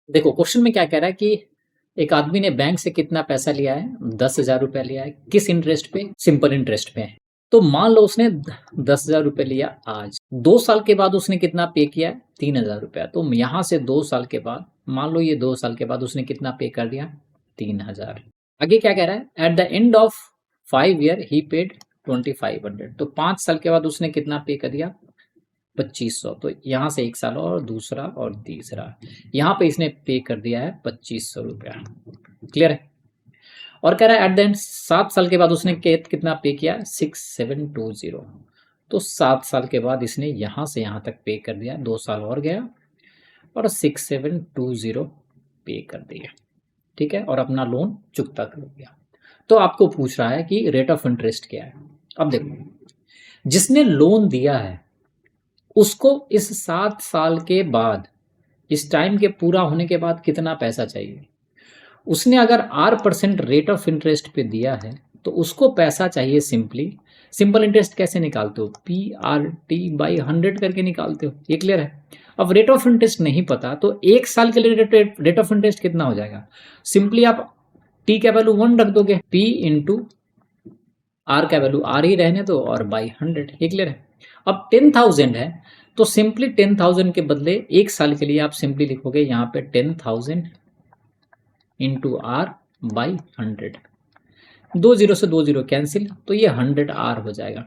देखो क्वेश्चन में क्या कह रहा है कि एक आदमी ने बैंक से कितना पैसा लिया है, 10,000 रुपया लिया है। किस इंटरेस्ट पे? सिंपल इंटरेस्ट पे है। तो मान लो उसने 10,000 रुपये लिया आज, 2 साल के बाद उसने कितना पे किया है? 3,000 रुपया। तो यहाँ से 2 साल के बाद, मान लो ये 2 साल के बाद उसने कितना पे कर दिया? 3,000। आगे क्या कह रहा है? At the end of 5 year he paid 2,500। तो 5 साल के बाद उसने कितना पे कर दिया? 2500। तो यहाँ से 1 साल और दूसरा और तीसरा, यहाँ पे इसने पे कर दिया है 2500 रुपया। क्लियर है? और कह रहा है एट द एंड 7 साल के बाद उसने कितना पे किया? 6720। तो 7 साल के बाद इसने यहाँ से यहाँ तक पे कर दिया, 2 साल और गया और 6720 पे कर दिया। ठीक है, और अपना लोन चुकता कर दिया। तो आपको पूछ रहा है कि रेट ऑफ इंटरेस्ट क्या है। अब देखो, जिसने लोन दिया है उसको इस 7 साल के बाद, इस टाइम के पूरा होने के बाद कितना पैसा चाहिए? उसने अगर R% रेट ऑफ इंटरेस्ट पे दिया है तो उसको पैसा चाहिए सिंपली। सिंपल इंटरेस्ट कैसे निकालते हो? PRT/100 करके निकालते हो। ये क्लियर है? अब रेट ऑफ इंटरेस्ट नहीं पता तो 1 साल के लिए रेट ऑफ इंटरेस्ट कितना हो जाएगा? सिंपली आप टी का वैल्यू 1 रख दोगे, P इंटू आर का वैल्यू आर ही रहने दो और बाई 100। ये क्लियर है? अब 10,000 है तो सिंपली 10,000 के बदले 1 साल के लिए आप सिंपली लिखोगे यहाँ पे 10,000 इंटू आर बाई 100। 2 जीरो से 2 जीरो कैंसिल, तो ये 100R हो जाएगा।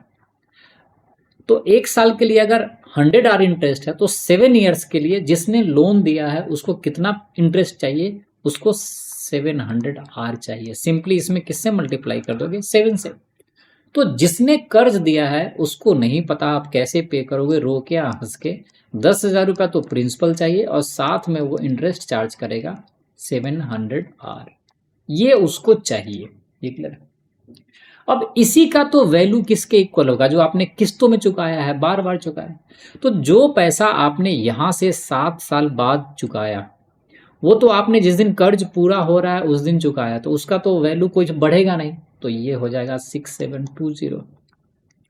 तो 1 साल के लिए अगर 100R इंटरेस्ट है तो 7 ईयर्स के लिए जिसने लोन दिया है उसको कितना इंटरेस्ट चाहिए? उसको 700R चाहिए। सिंपली इसमें किससे मल्टीप्लाई कर दोगे? 7 से। तो जिसने कर्ज दिया है उसको नहीं पता आप कैसे पे करोगे, रो के हंस के। 10,000 रुपया तो प्रिंसिपल चाहिए और साथ में वो इंटरेस्ट चार्ज करेगा 700R। ये उसको चाहिए। ये क्लियर है? अब इसी का तो वैल्यू किसके इक्वल होगा? जो आपने किस्तों में चुकाया है, बार बार चुकाया है। तो जो पैसा आपने यहां से 7 साल बाद चुकाया वो तो आपने जिस दिन कर्ज पूरा हो रहा है उस दिन चुकाया, तो उसका तो वैल्यू कुछ बढ़ेगा नहीं। तो ये हो जाएगा 6720।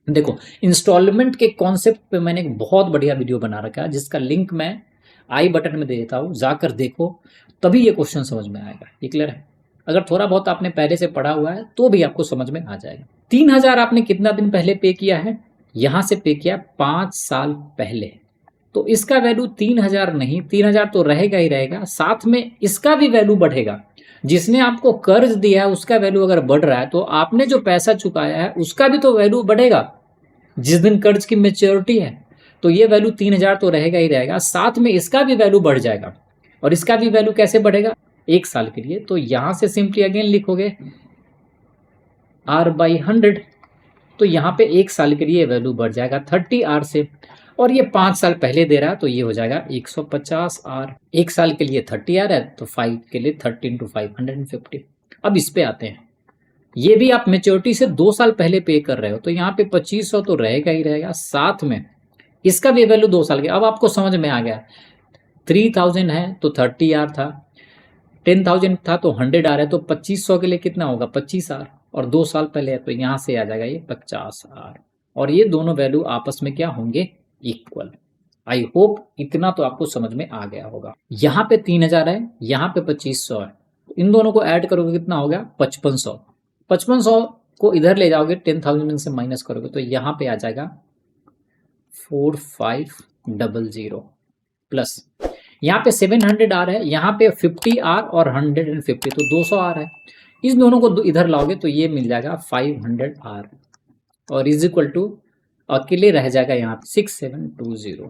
देखो, इंस्टॉलमेंट के कॉन्सेप्ट पे मैंने एक बहुत बढ़िया वीडियो बना रखा है जिसका लिंक मैं आई बटन में दे देता हूँ, जाकर देखो, तभी ये क्वेश्चन समझ में आएगा। ये क्लियर है? अगर थोड़ा बहुत आपने पहले से पढ़ा हुआ है तो भी आपको समझ में आ जाएगा। 3,000 आपने कितना दिन पहले पे किया है? यहां से पे किया 5 साल पहले। तो इसका वैल्यू 3,000 नहीं, 3,000 तो रहेगा ही रहेगा, साथ में इसका भी वैल्यू बढ़ेगा। जिसने आपको कर्ज दिया है उसका वैल्यू अगर बढ़ रहा है तो आपने जो पैसा चुकाया है उसका भी तो वैल्यू बढ़ेगा। जिस दिन कर्ज की मेच्योरिटी है तो ये वैल्यू 3,000 तो रहेगा ही रहेगा, साथ में इसका भी वैल्यू बढ़ जाएगा। और इसका भी वैल्यू कैसे बढ़ेगा? 1 साल के लिए। तो यहां से सिंपली अगेन लिखोगे R/100। तो यहाँ पे 1 साल के लिए वैल्यू बढ़ जाएगा 30R से, और ये 5 साल पहले दे रहा है तो ये हो जाएगा 150R। 1 साल के लिए 30R है तो 5 के लिए 30 इंटू 550। अब इस पे आते हैं। ये भी आप मेच्योरिटी से 2 साल पहले पे कर रहे हो तो यहाँ पे 2500 तो रहेगा ही रहेगा, साथ में इसका भी वैल्यू 2 साल के। अब आपको समझ में आ गया, 3,000 है तो 30R था, 10,000 था तो 100R है, तो 2500 के लिए कितना होगा? 25R। और 2 साल पहले है तो यहाँ से आ जाएगा ये 50R। और ये दोनों वैल्यू आपस में क्या होंगे? इक्वल। आई होप इतना तो आपको समझ में आ गया होगा। यहाँ पे 3,000 है, यहाँ पे 2500 है, इन दोनों को ऐड करोगे कितना हो गया? 5500। 5500 को इधर ले जाओगे, 10,000 से माइनस करोगे तो यहाँ पे आ जाएगा 4500 प्लस यहाँ पे 700R है, यहाँ पे 50R और 150, तो 200R है। इस दोनों को इधर लाओगे तो ये मिल जाएगा 500R और इज इक्वल टू अकेले रह जाएगा यहाँ पे 6720।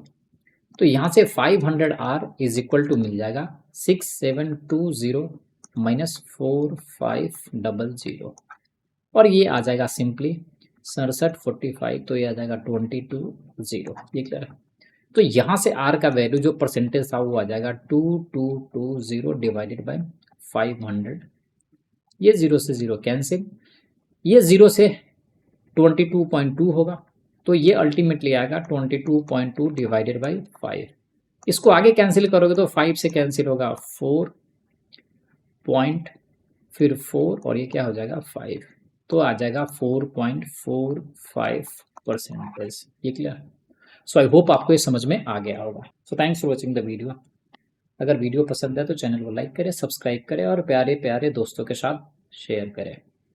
तो यहाँ से 500R इज इक्वल टू मिल जाएगा 6720 माइनस 4500, और ये आ जाएगा सिंपली 6745। तो ये आ जाएगा 2220। ये क्लियर है? तो यहाँ से R का वैल्यू जो परसेंटेज था वो आ जाएगा 2220 डिवाइडेड बाय 500। ये 0 से 0 कैंसिल, ये 0 से 22.2 होगा, तो ये अल्टीमेटली आएगा 22.2 डिवाइडेड बाई 5। इसको आगे कैंसिल करोगे तो 5 से कैंसिल होगा 4 पॉइंट, फिर 4 और ये क्या हो जाएगा 5, तो आ जाएगा 4.45%। ये क्लियर? सो आई होप आपको ये समझ में आ गया होगा। So thanks for watching the video. अगर वीडियो पसंद है तो चैनल को लाइक करें, सब्सक्राइब करें और प्यारे प्यारे दोस्तों के साथ शेयर करें।